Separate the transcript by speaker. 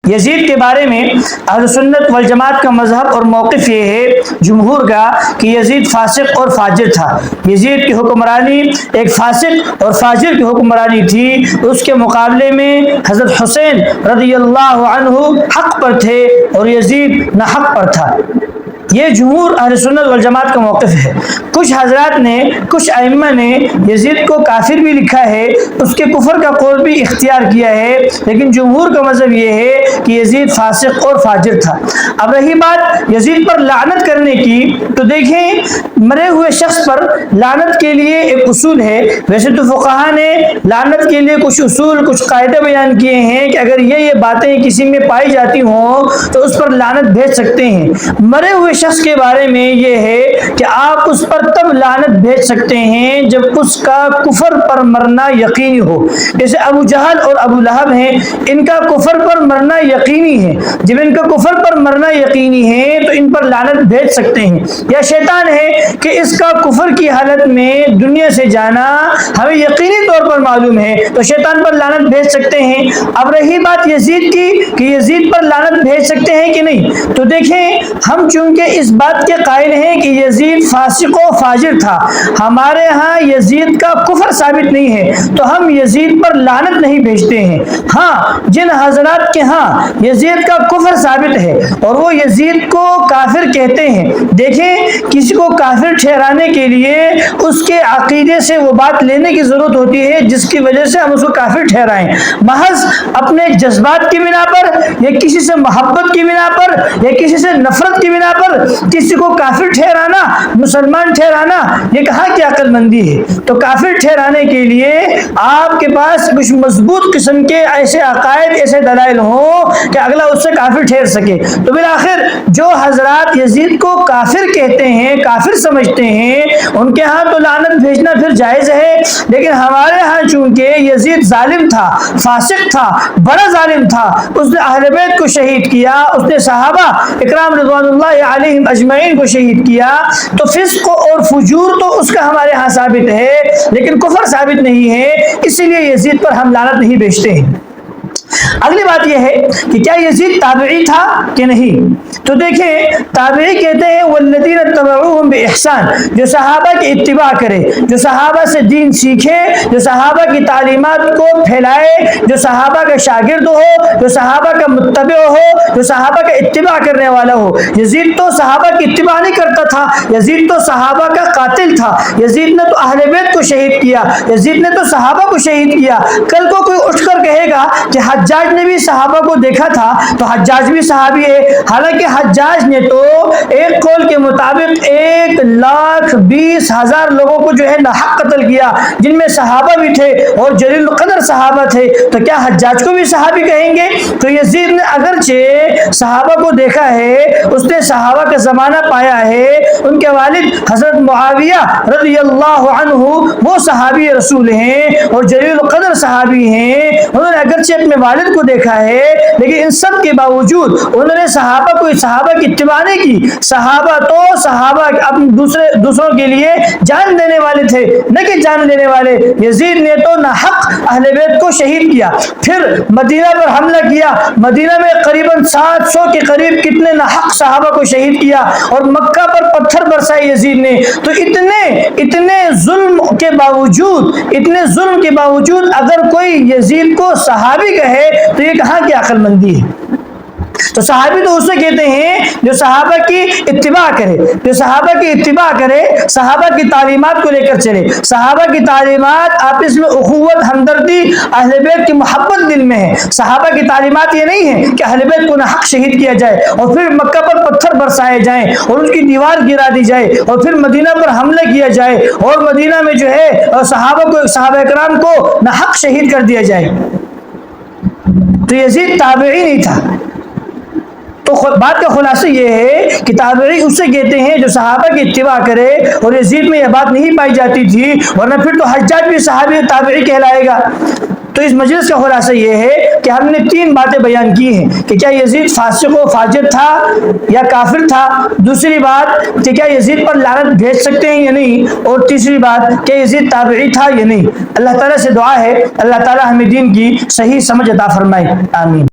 Speaker 1: یزید کے بارے میں اہل سنت والجماعت کا مذہب اور موقف یہ ہے جمہور کا کہ یزید فاسق اور فاجر تھا۔ یزید کی حکمرانی ایک فاسق اور فاجر کی حکمرانی تھی۔ اس کے مقابلے میں حضرت حسین رضی اللہ عنہ حق پر تھے اور یزید ناحق پر تھا۔ یہ جمہور اہل سنت والجماعت کا موقف ہے۔ کچھ حضرات نے، کچھ ائمہ نے یزید کو کافر بھی لکھا ہے، اس کے کفر کا قول بھی اختیار کیا ہے، لیکن جمہور کا مذہب یہ ہے کہ یزید فاسق اور فاجر تھا۔ اب رہی بات یزید پر لعنت کرنے کی، تو دیکھیں مرے ہوئے شخص پر لعنت کے لیے ایک اصول ہے۔ ویسے تو فقہا نے لعنت کے لیے کچھ اصول، کچھ قاعدے بیان کیے ہیں کہ اگر یہ باتیں کسی میں پائی جاتی ہوں تو اس پر لعنت بھیج سکتے ہیں۔ مرے ہوئے شخص کے بارے میں یہ ہے کہ آپ اس پر تب لعنت بھیج سکتے ہیں جب اس کا کفر پر مرنا یقینی ہو۔ جیسے ابو جہل اور ابو لہب ہیں، ان کا کفر پر مرنا یقینی ہے۔ جب ان کا کفر پر مرنا یقینی ہے تو ان پر لعنت بھیج سکتے ہیں۔ یا شیطان ہے کہ اس کا کفر کی حالت میں دنیا سے جانا ہمیں یقینی طور پر معلوم ہے، تو شیطان پر لعنت بھیج سکتے ہیں۔ اب رہی بات یزید کی کہ یزید پر لعنت بھیج سکتے ہیں کہ نہیں، تو دیکھیں ہم چونکہ اس بات کے قائل ہیں کہ یزید فاسق و فاجر تھا، ہمارے ہاں یزید کا کفر ثابت نہیں ہے، تو ہم یزید پر لعنت نہیں بھیجتے ہیں۔ ہاں جن حضرات کے ہاں یزید کا کفر ثابت ہے اور وہ یزید کو کافر کہتے ہیں، دیکھیں کسی کو کافر ٹھہرانے کے لیے اس کے عقیدے سے وہ بات لینے کی ضرورت ہوتی ہے جس کی وجہ سے ہم اس کو کافر ٹھہرائیں۔ محض اپنے جذبات کی بنا پر یا کسی سے محبت کی بنا پر یا کسی سے نفرت کی بنا پر کسی کو کافر ٹھہرانا، مسلمان ٹھہرانا، یہ کہاں کی عقل مندی ہے؟ تو کافر ٹھہرانے کے لیے آپ کے پاس کچھ مضبوط قسم کے ایسے عقائد، ایسے دلائل ہوں کہ اگلا اس سے کافر ٹھہر سکے۔ تو بالآخر جو حضرات یزید کو کافر کہتے ہیں، کافر سمجھتے ہیں، ان کے ہاں تو لعنت بھیجنا پھر جائز ہے، لیکن ہمارے ہاں چونکہ یزید ظالم تھا، فاسق تھا، بڑا ظالم تھا، اس نے اہل بیت کو شہید کیا، اس نے صحابہ اکرام رضوان اللہ علیہم اجمعین کو شہید کیا، تو فسق اور فجور تو اس کا ہمارے ہاں ثابت ہے، لیکن کفر ثابت نہیں ہے، اسی لیے یزید پر ہم لعنت نہیں بھیجتے ہیں۔ اگلی بات یہ ہے کہ کیا یزید تابعی تھا کہ نہیں، تو دیکھیں تابعی کہتے ہیں والذین اتبعوہم بإحسان، جو صحابہ کی اتباع کرے، جو صحابہ سے دین سیکھے، جو صحابہ کی تعلیمات کو پھیلائے، جو صحابہ کا شاگرد ہو، جو صحابہ کا متبع ہو، جو صحابہ کا اتباع کرنے والا ہو۔ یزید تو صحابہ کی اتباع نہیں کرتا تھا، یزید تو صحابہ کا قاتل تھا، یزید نے تو اہل بیت کو شہید کیا، یزید نے تو صحابہ کو شہید کیا۔ کل کو کوئی اٹھ کر کہے گا کہ حجاج نے بھی صحابہ کو دیکھا تھا، تو حجاج بھی صحابی ہے، حالانکہ حجاج نے تو ایک قول کے مطابق 1,20,000 لوگوں کو جو ہے ناحق قتل کیا، جن میں صحابہ بھی تھے اور جلیل القدر صحابہ تھے، تو کیا حجاج کو بھی صحابی کہیں گے؟ تو یزید نے اگرچہ صحابہ کو دیکھا ہے، اس نے صحابہ کا زمانہ پایا ہے، ان کے والد حضرت معاویہ رضی اللہ عنہ وہ صحابی رسول ہیں اور جلیل القدر صحابی ہیں، انہوں نے اگرچہ اپنے والد کو دیکھا ہے، لیکن ان سب کے باوجود انہوں نے صحابہ کی اتباع نہیں کی۔ صحابہ دوسروں کے لیے جان دینے والے تھے، نہ کہ جان لینے والے۔ یزید نے تو ناحق اہل بیت کو شہید کیا، پھر مدینہ پر حملہ کیا، مدینہ میں قریباً 700 کے قریب کتنے ناحق صحابہ کو شہید کیا، اور مکہ پر پتھر برسائے یزید نے۔ تو اتنے ظلم کے باوجود اگر کوئی یزید کو صحابی کہے تو یہ کہاں کی عقل مندی ہے؟ تو صحابی تو اسے کہتے ہیں جو صحابہ کی اتباع کرے، جو صحابہ کی اتباع کرے، صحابہ کی تعلیمات کو لے کر چلے۔ صحابہ کی تعلیمات آپس میں اخوت، ہمدردی، اہل بیت کی محبت دل میں ہے۔ صحابہ کی تعلیمات یہ نہیں ہے کہ اہل بیت کو ناحق شہید کیا جائے اور پھر مکہ پر پتھر برسائے جائیں اور ان کی دیوار گرا دی جائے اور پھر مدینہ پر حملہ کیا جائے اور مدینہ میں جو ہے صحابہ اکرام کو ناحق شہید کر دیا جائے۔ تو یزید تابعی نہیں تھا۔ تو بات کا خلاصہ یہ ہے کہ تابعی اسے کہتے ہیں جو صحابہ کی اتباع کرے، اور یزید میں یہ بات نہیں پائی جاتی تھی، ورنہ پھر تو حجاج بھی صحابی تابعی کہلائے گا۔ تو اس مجلس کا خلاصہ یہ ہے کہ ہم نے 3 باتیں بیان کی ہیں کہ کیا یزید فاسق و فاجر تھا یا کافر تھا، دوسری بات کہ کیا یزید پر لعنت بھیج سکتے ہیں یا نہیں، اور تیسری بات کہ یزید تابعی تھا یا نہیں۔ اللہ تعالیٰ سے دعا ہے اللہ تعالیٰ ہمیں دین کی صحیح سمجھ عطا فرمائے، آمین۔